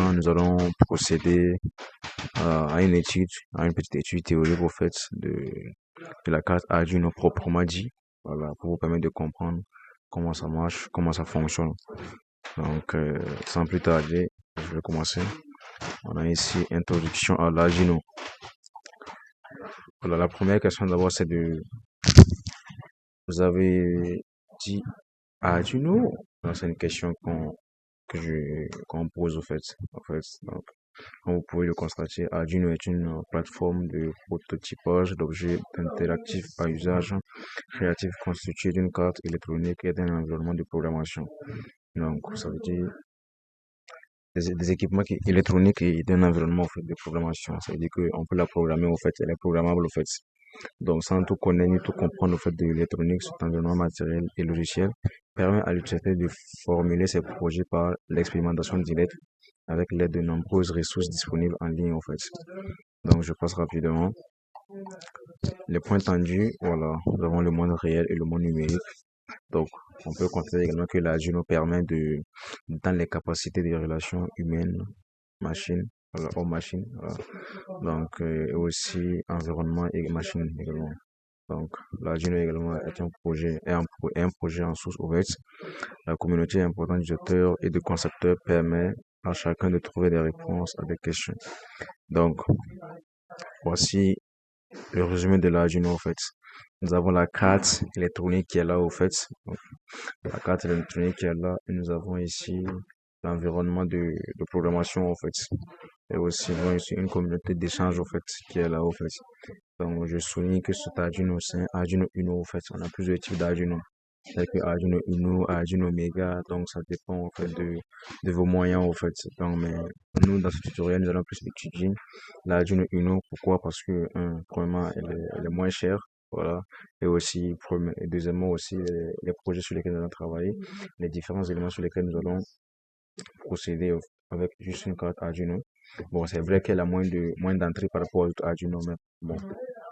maintenant, nous allons procéder à une étude, à une petite étude théorique au fait de la carte Arduino proprement dit. Voilà, pour vous permettre de comprendre comment ça marche, comment ça fonctionne. Donc, sans plus tarder, je vais commencer. On a ici introduction à l'Arduino. Voilà, la première question d'abord, c'est vous avez dit Arduino? C'est une question qu'on pose au fait. Donc, comme vous pouvez le constater, Arduino est une plateforme de prototypage d'objets interactifs à usage créatif constituée d'une carte électronique et d'un environnement de programmation. Donc, ça veut dire des équipements électroniques et d'un environnement au fait, de programmation. Ça veut dire qu'on peut la programmer au fait, elle est programmable au fait. Donc, sans tout connaître ni tout comprendre au fait de l'électronique, cet environnement matériel et logiciel permet à l'utilisateur de formuler ses projets par l'expérimentation directe avec l'aide de nombreuses ressources disponibles en ligne, en fait. Donc, je passe rapidement. Les points tendus, voilà, nous avons le monde réel et le monde numérique. Donc, on peut considérer également que l'Arduino permet dans les capacités des relations humaines, machines, voilà, homme-machine, voilà. Donc, aussi environnement et machine également. Donc, l'Arduino également est un projet en source ouverte. La communauté importante d'utilisateurs et de concepteurs permet à chacun de trouver des réponses à des questions. Donc, voici le résumé de l'Arduino, en fait. Nous avons la carte électronique qui est là, au fait. Donc, la carte électronique qui est là. Et nous avons ici l'environnement de programmation, en fait. Et aussi, nous avons ici une communauté d'échange, au fait, qui est là, au fait. Donc, je souligne que cet Arduino, c'est un Arduino Uno, au fait. On a plusieurs types d'Arduino. Avec Arduino Uno, Arduino Mega, donc ça dépend en fait de vos moyens en fait. Donc, mais nous dans ce tutoriel, nous allons plus étudier l'Arduino Uno. Pourquoi? Parce que premièrement, elle est moins chère, voilà. Et aussi, et deuxièmement aussi les projets sur lesquels nous allons travailler, les différents éléments sur lesquels nous allons procéder avec juste une carte Arduino. Bon, c'est vrai qu'elle a moins d'entrée par rapport à Arduino, mais bon,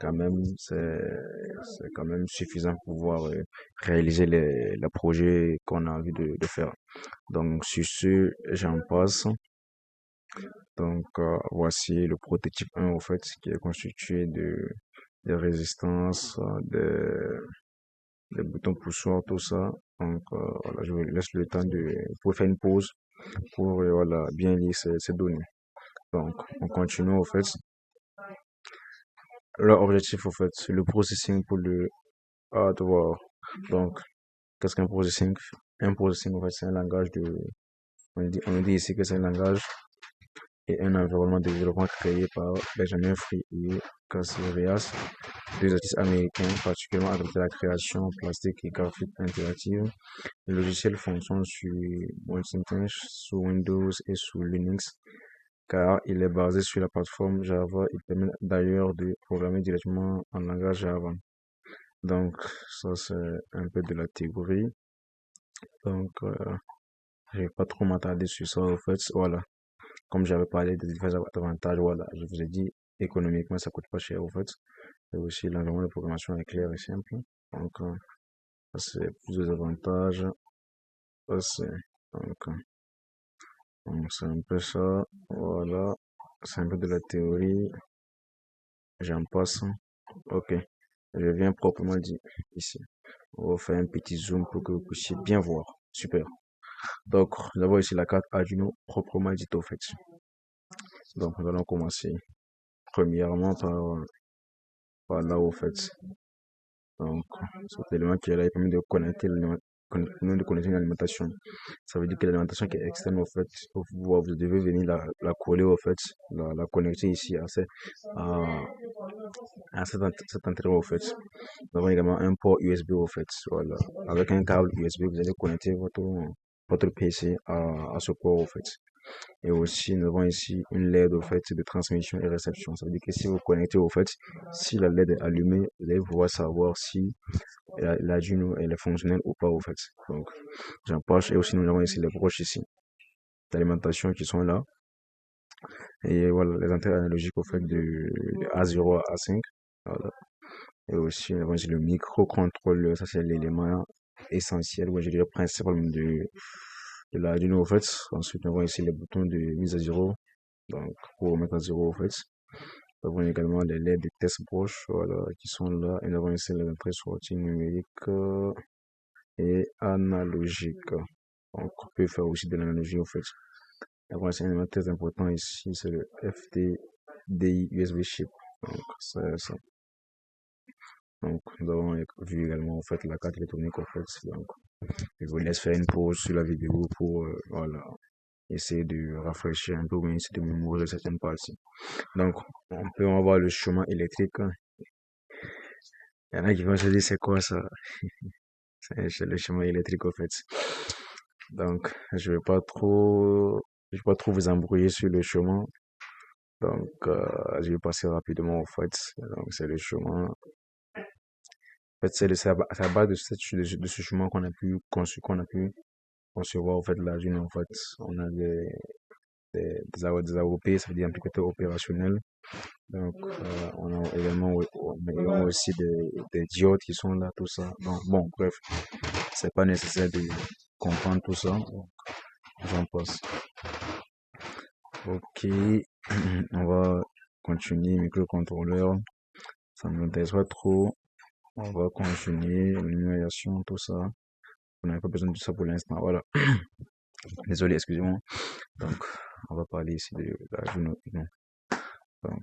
quand même, c'est quand même suffisant pour pouvoir réaliser les projets qu'on a envie de faire. Donc, sur ce, j'en passe. Donc, voici le prototype 1, au fait, qui est constitué de résistance, des boutons poussoirs, tout ça. Donc, voilà, je vous laisse le temps pour faire une pause pour voilà, bien lire ces données. Donc, on continue, au fait. Leur objectif, au fait, c'est le processing pour le hardware. Donc, qu'est-ce qu'un processing? Un processing, en fait, c'est un langage on dit ici que c'est un langage et un environnement de développement créé par Benjamin Free et Caserias, deux artistes américains particulièrement adaptés à la création plastique et graphique interactive. Le logiciel fonctionne sur Macintosh, sous Windows et sous Linux, car il est basé sur la plateforme Java. Il permet d'ailleurs de programmer directement en langage Java. Donc, ça, c'est un peu de la théorie. Donc, je vais pas trop m'attarder sur ça, en fait. Voilà. Comme j'avais parlé des différents avantages, voilà. Je vous ai dit, économiquement, ça coûte pas cher, en fait. Et aussi, l'environnement de programmation est clair et simple. Donc, ça, c'est plusieurs avantages. Ça, donc, c'est un peu ça. Voilà. C'est un peu de la théorie. J'en passe. Ok. Je viens proprement dit ici. On va faire un petit zoom pour que vous puissiez bien voir. Super. Donc, nous avons ici la carte Arduino proprement dite au fait. Donc, nous allons commencer premièrement par là au fait. Donc, cet élément qui est là, il permet de connecter une alimentation. Ça veut dire que l'alimentation qui est externe au fait, vous devez venir la coller au fait, la connecter ici à, à cet entrée au fait. Nous avons également un port USB au fait. Voilà. Avec un câble USB, vous allez connecter votre PC à ce port au fait. Et aussi, nous avons ici une LED au fait de transmission et réception. Ça veut dire que si vous connectez au fait, si la LED est allumée, vous allez pouvoir savoir si la Juno elle est fonctionnelle ou pas au fait. Donc, j'en passe. Et aussi, nous avons ici les broches ici d'alimentation qui sont là. Et voilà, les entrées analogiques au fait de A0 à A5. Voilà. Et aussi, nous avons ici le microcontrôleur. Ça, c'est l'élément essentiel, ou je dirais principal de l'Arduino, en fait. Ensuite, nous avons ici les boutons de mise à zéro, donc pour remettre à zéro, en fait. Nous avons également les LED de test broche, voilà, qui sont là. Et nous avons ici les entrées sorties numériques et analogiques. Donc, on peut faire aussi de l'analogie, en fait. Et voilà, c'est un élément très important ici, c'est le FTDI USB chip. Donc, c'est ça. Donc, nous avons vu également, en fait, la carte électronique, en fait. Donc, je vous laisse faire une pause sur la vidéo pour, voilà, essayer de rafraîchir un peu ou essayer de mémoriser certaines parties. Donc, on peut avoir le chemin électrique. Il y en a qui vont se dire, c'est quoi ça? C'est le chemin électrique, en fait. Donc, je vais pas trop vous embrouiller sur le chemin. Donc, je vais passer rapidement, en fait. Donc, c'est le chemin. En fait, c'est à base de ce chemin qu'on a pu concevoir, en fait, la June, en fait. On a des AOP, ça veut dire applicateur opérationnel. Donc, on a également aussi des diodes qui sont là, tout ça. Donc, bon, bref, c'est pas nécessaire de comprendre tout ça. Donc, j'en passe. Ok, on va continuer microcontrôleur. Ça ne m'intéresse pas trop. On va continuer l'énumération, tout ça. On n'a pas besoin de ça pour l'instant. Voilà. Désolé, excusez-moi. Donc, on va parler ici de la Juno Uno. Donc,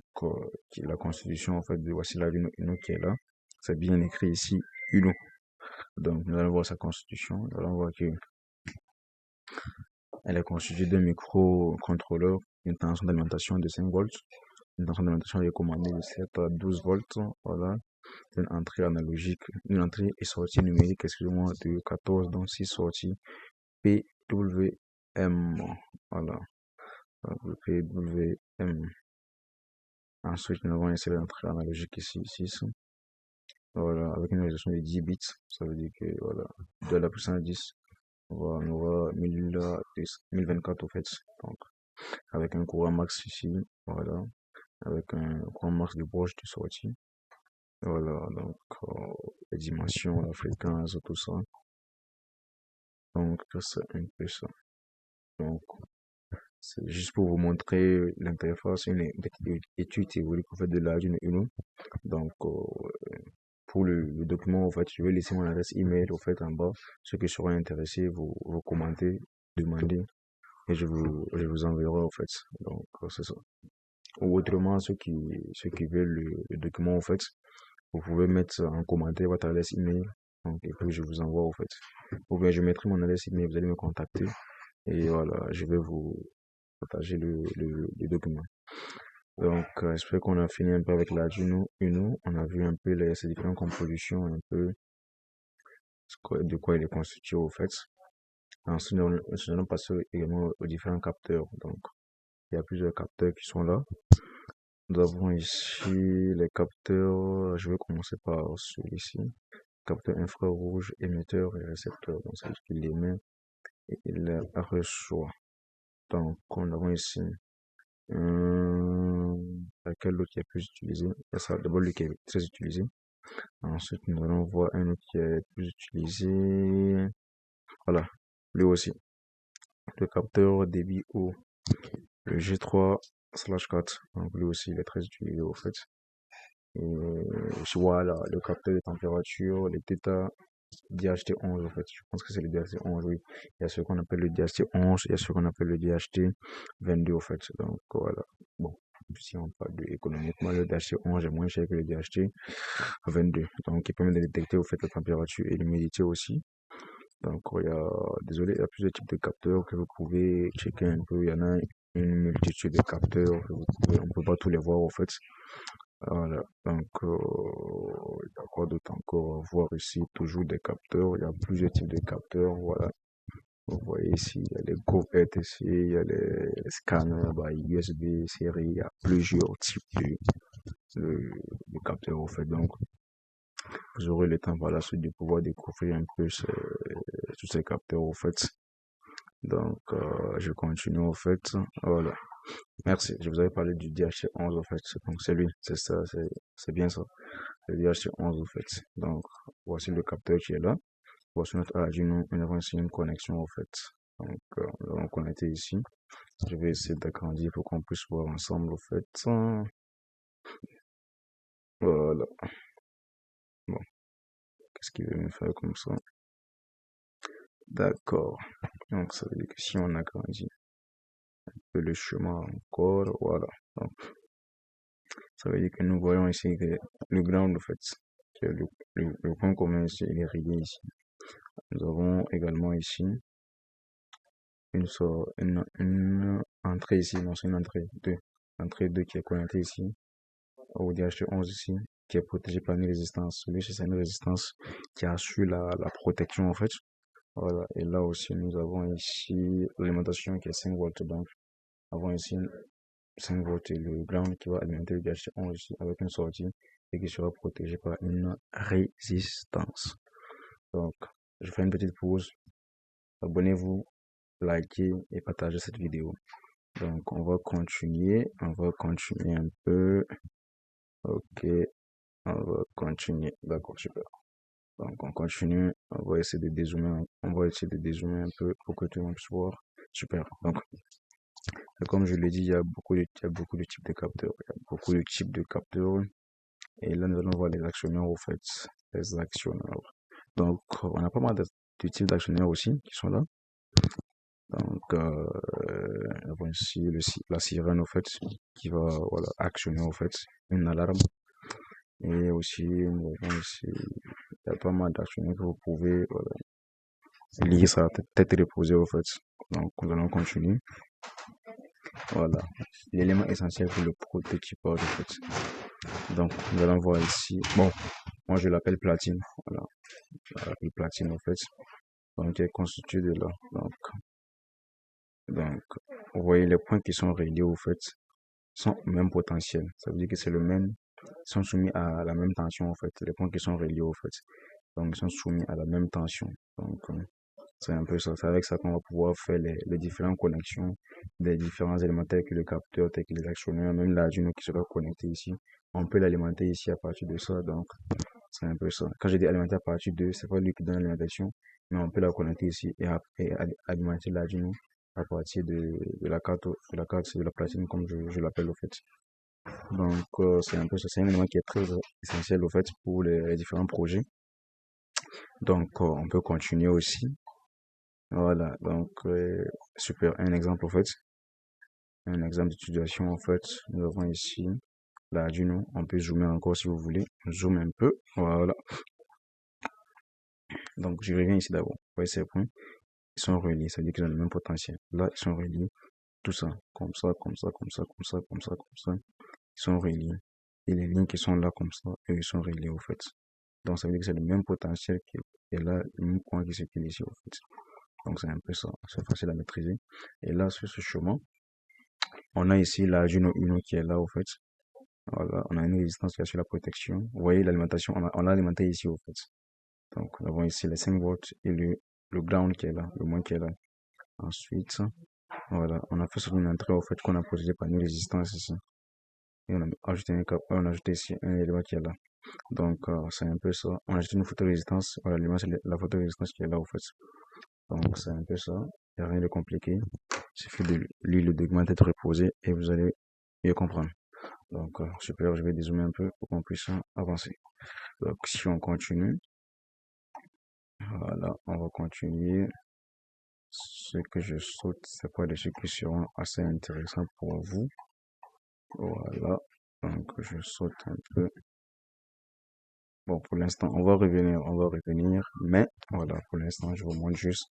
la constitution, en fait, de voici la Juno Uno qui est là. C'est bien écrit ici, Uno. Donc, nous allons voir sa constitution. Nous allons voir que elle est constituée d'un microcontrôleur, une tension d'alimentation de 5 volts, une tension d'alimentation recommandée de 7 à 12 volts. Voilà. Une entrée analogique, une entrée et sortie numérique, excusez-moi, de 14, donc 6 sorties PWM. Voilà. PWM. Ensuite, nous avons ici l'entrée analogique ici, 6. Voilà, avec une résolution de 10 bits. Ça veut dire que, voilà, de la puissance 10, on aura 1024 au fait. Donc, avec un courant max ici, voilà, avec un courant max de broche de sortie. Voilà, donc, les dimensions, la fréquence, tout ça. Donc, c'est un peu ça. Donc, c'est juste pour vous montrer l'interface, une étude théorique en fait de l'Arduino Uno. Donc, pour le document, en fait, je vais laisser mon adresse email au fait en bas. Ceux qui seront intéressés, vous commentez, demandez, et je vous enverrai en fait. Donc, c'est ça. Ou autrement, ceux qui veulent le document, en fait, vous pouvez mettre en commentaire votre adresse email. Donc, et puis je vous envoie en fait. Ou bien je mettrai mon adresse email, vous allez me contacter. Et voilà, je vais vous partager le document. Donc, j'espère qu'on a fini un peu avec l'Arduino Uno. On a vu un peu ces différentes compositions, un peu de quoi il est constitué au fait. Ensuite, nous allons passer également aux différents capteurs. Donc, il y a plusieurs capteurs qui sont là. Nous avons ici les capteurs. Je vais commencer par celui-ci. Capteur infrarouge, émetteur et récepteur. Donc, c'est ce qu'il émet et il reçoit. Donc, on avons ici laquelle l'autre qui est plus utilisé. C'est ça, d'abord lui qui est très utilisé. Ensuite, nous allons voir un autre qui est plus utilisé. Voilà, lui aussi. Le capteur débit haut, le G3/4. Donc, lui aussi, il est très utilisé au fait. Et voilà, le capteur de température, les θ DHT11 en fait, je pense que c'est le DHT11, oui. Il y a ce qu'on appelle le DHT11, il y a ce qu'on appelle le DHT22 en fait. Donc voilà, bon, si on parle de économiquement, le DHT11 est moins cher que le DHT22. Donc il permet de détecter au fait la température et l'humidité aussi. Donc désolé, il y a plusieurs types de capteurs que vous pouvez checker un peu. Il y en a une multitude de capteurs, on peut pas tous les voir en fait. Voilà, donc il y a quoi d'autre encore? Voir ici, toujours des capteurs, il y a plusieurs types de capteurs, voilà. Vous voyez ici, il y a les GoPet ici, il y a les scanners USB série, il y a plusieurs types de capteurs en fait. Donc, vous aurez le temps par la suite de pouvoir découvrir un peu tous ces capteurs en fait. Donc, je continue en fait. Voilà. Merci. Je vous avais parlé du DHT11 en fait. Donc, c'est lui. C'est ça. C'est bien ça. Le DHT11 en fait. Donc, voici le capteur qui est là. Voici notre Arduino. Nous avons ici une connexion en fait. Donc, nous allons connecter ici. Je vais essayer d'agrandir pour qu'on puisse voir ensemble, au fait. Voilà. Bon, qu'est-ce qu'il veut me faire comme ça? D'accord. Donc, ça veut dire que si on agrandit un peu le chemin encore, voilà. Donc, ça veut dire que nous voyons ici que le ground, en fait, que le point commun ici, il est relié ici. Nous avons également ici une entrée ici, non, c'est une entrée 2. Entrée 2 qui est connectée ici, au DH11 ici, qui est protégée par une résistance. Celui-ci, c'est une résistance qui assure la protection, en fait. Voilà. Et là aussi, nous avons ici l'alimentation qui est 5 volts. Donc, nous avons ici 5 volts et le ground qui va alimenter le DH11 ici avec une sortie et qui sera protégé par une résistance. Donc, je fais une petite pause. Abonnez-vous, likez et partagez cette vidéo. Donc, on va continuer un peu. Ok, on va continuer. D'accord, super. Donc, on continue. On va essayer de dézoomer. On va essayer de dézoomer un peu pour que tout le monde puisse voir. Super. Donc, comme je l'ai dit, il y a beaucoup de types de capteurs. Il y a beaucoup de types de capteurs. Et là, nous allons voir les actionneurs, au fait. Les actionneurs. Donc, on a pas mal de types d'actionneurs aussi qui sont là. Donc, nous avons ici la sirène, au fait, qui va, voilà, actionner, au fait, une alarme. Et aussi, nous avons ici, il y a pas mal d'actionneurs que vous pouvez, voilà, lier ça à tête reposée, au fait. Donc, nous allons continuer. Voilà, l'élément essentiel pour le prototypage, en fait. Donc, nous allons voir ici. Bon, moi, je l'appelle platine. Voilà, je l'appelle platine, en fait. Donc, qui est constitué de là. Donc, vous voyez les points qui sont reliés, au fait, sont au même potentiel. Ça veut dire que c'est le même, sont soumis à la même tension, en fait. Les points qui sont reliés, au fait. Donc, ils sont soumis à la même tension. Donc, c'est un peu ça. C'est avec ça qu'on va pouvoir faire les différentes connexions des différents éléments tels que le capteur, tels que les actionneurs, même l'Arduino qui sera connecté ici. On peut l'alimenter ici à partir de ça. Donc, c'est un peu ça. Quand je dis alimenter à partir de, c'est pas lui qui donne l'alimentation, mais on peut la connecter ici et alimenter l'Arduino à partir de la carte, de la platine, comme je l'appelle au fait. Donc, c'est un peu ça. C'est un élément qui est très essentiel au fait pour les différents projets. Donc, on peut continuer aussi. Voilà, donc, super. Un exemple, en fait. Un exemple d'utilisation, en fait. Nous avons ici l'Arduino. On peut zoomer encore si vous voulez. Zoom un peu. Voilà. Donc, je reviens ici d'abord. Vous voyez ces points. Ils sont reliés. Ça veut dire qu'ils ont le même potentiel. Là, ils sont reliés. Tout ça. Comme ça, comme ça, comme ça, comme ça, comme ça, comme ça. Ils sont reliés. Et les lignes qui sont là comme ça, ils sont reliés, au fait. Donc, ça veut dire que c'est le même potentiel qui est là, le même point qui circule ici, au fait. Donc, c'est un peu ça. C'est facile à maîtriser. Et là, sur ce chemin, on a ici la Juno Uno qui est là, au fait. Voilà, on a une résistance qui assure la protection. Vous voyez l'alimentation, on l'a alimenté ici, au fait. Donc, nous avons ici les 5 volts et le ground qui est là, le moins qui est là. Ensuite, voilà, on a fait sur une entrée, au fait, qu'on a protégé par une résistance ici. Et on a ajouté on a ajouté ici un élément qui est là. Donc, c'est un peu ça. On a ajouté une photorésistance. Voilà, l'élément, c'est la photorésistance qui est là, au fait. Donc, c'est un peu ça. Il n'y a rien de compliqué. Il suffit de lire le document, d'être reposé et vous allez mieux comprendre. Donc, super, je vais dézoomer un peu pour qu'on puisse avancer. Donc, si on continue, voilà, on va continuer. Ce que je saute, c'est pas des choses qui seront assez intéressants pour vous. Voilà, donc je saute un peu. Bon, pour l'instant, on va revenir, mais voilà, pour l'instant, je vous montre juste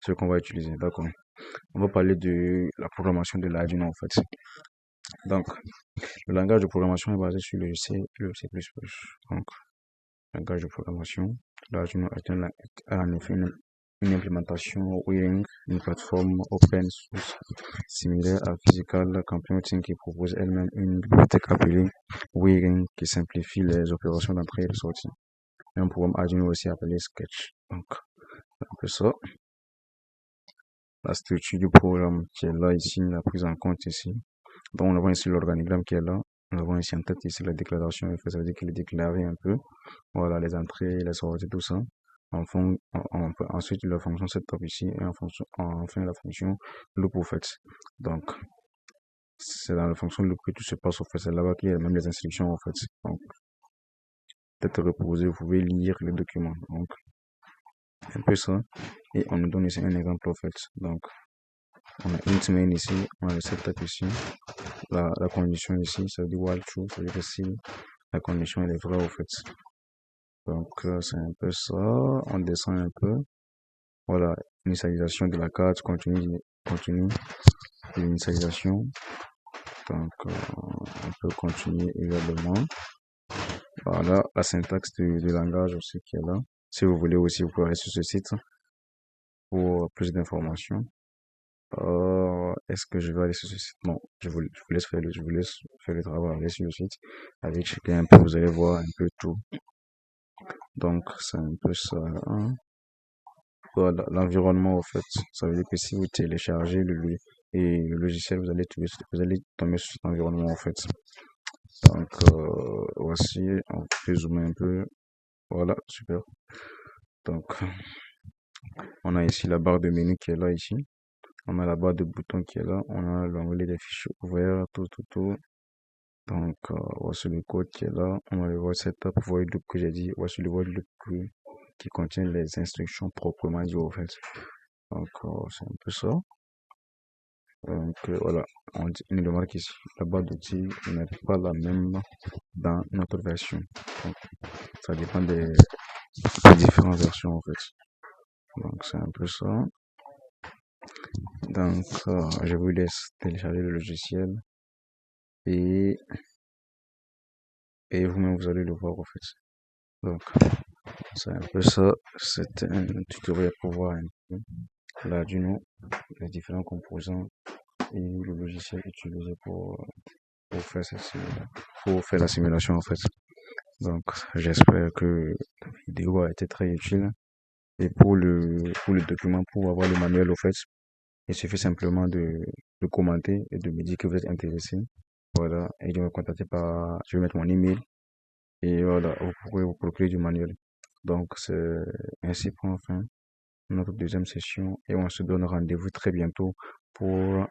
ce qu'on va utiliser. D'accord. On va parler de la programmation de l'Arduino, en fait. Donc, le langage de programmation est basé sur le C et le C++. Donc, langage de programmation, l'Arduino a en effet une implémentation Wing, une plateforme open source similaire à Physical Computing qui propose elle-même une bibliothèque appelée Wing qui simplifie les opérations d'entrée et de sortie. Et un programme Arduino aussi appelé Sketch. Donc, c'est un peu ça. La structure du programme qui est là ici, la prise en compte ici. Donc, on voit ici l'organigramme qui est là. On voit ici en tête ici la déclaration. Ça veut dire qu'il est déclaré un peu. Voilà, les entrées, les sorties, tout ça. ensuite la fonction setup ici et enfin la fonction loop au fait. Donc, c'est dans la fonction loop que tout se passe au fait. C'est là-bas qu'il y a même les instructions en fait. Donc, tête reposée, vous pouvez lire le document. Donc, un peu ça. Et on nous donne ici un exemple en fait. Donc, on a une semaine ici, on a le setup ici, la condition ici, ça veut dire while true, ça veut dire que si la condition elle est vraie au fait. Donc, c'est un peu ça. On descend un peu. Voilà, initialisation de la carte, continue l'initialisation. Donc, on peut continuer également. Voilà, la syntaxe du langage aussi qui est là. Si vous voulez aussi, vous pouvez aller sur ce site pour plus d'informations. Est-ce que je vais aller sur ce site? Non, je vous laisse faire le travail, aller sur le site. Avec checker un peu, vous allez voir un peu tout. Donc, c'est un peu ça, hein. Voilà, l'environnement, en fait, ça veut dire que si vous téléchargez le logiciel, vous allez tomber sur cet environnement, en fait. Donc, voici, on peut zoomer un peu. Voilà, super. Donc, on a ici la barre de menu qui est là, ici. On a la barre de boutons qui est là. On a l'onglet des fichiers ouverts, tout. Donc, voici le code qui est là. On a le void setup, void loop que j'ai dit. Voici le void loop qui contient les instructions proprement dites, en fait. Donc, c'est un peu ça. Donc, voilà. On nous remarque ici, la barre d'outils n'est pas la même dans notre version. Donc, ça dépend des différentes versions, en fait. Donc, c'est un peu ça. Donc, je vous laisse télécharger le logiciel et, vous-même, vous allez le voir, en fait. Donc, c'est un peu ça. C'est un tutoriel pour voir un peu l'Arduino, les différents composants et le logiciel utilisé pour faire la simulation, en fait. Donc, j'espère que la vidéo a été très utile. Et pour le document, pour avoir le manuel, au fait, il suffit simplement de commenter et de me dire que vous êtes intéressé. Voilà. Et de me contacter je vais mettre mon email. Et voilà, vous pourrez vous procurer du manuel. Donc, c'est ainsi prend fin notre deuxième session. Et on se donne rendez-vous très bientôt pour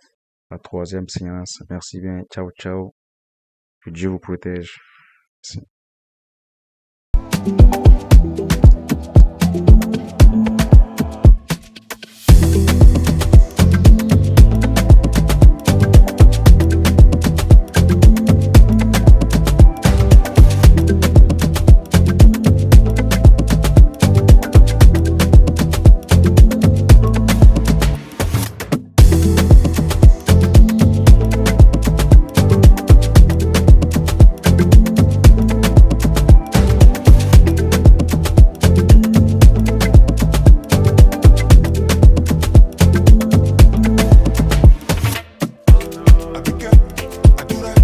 la troisième séance. Merci bien. Ciao, ciao. Que Dieu vous protège. Merci.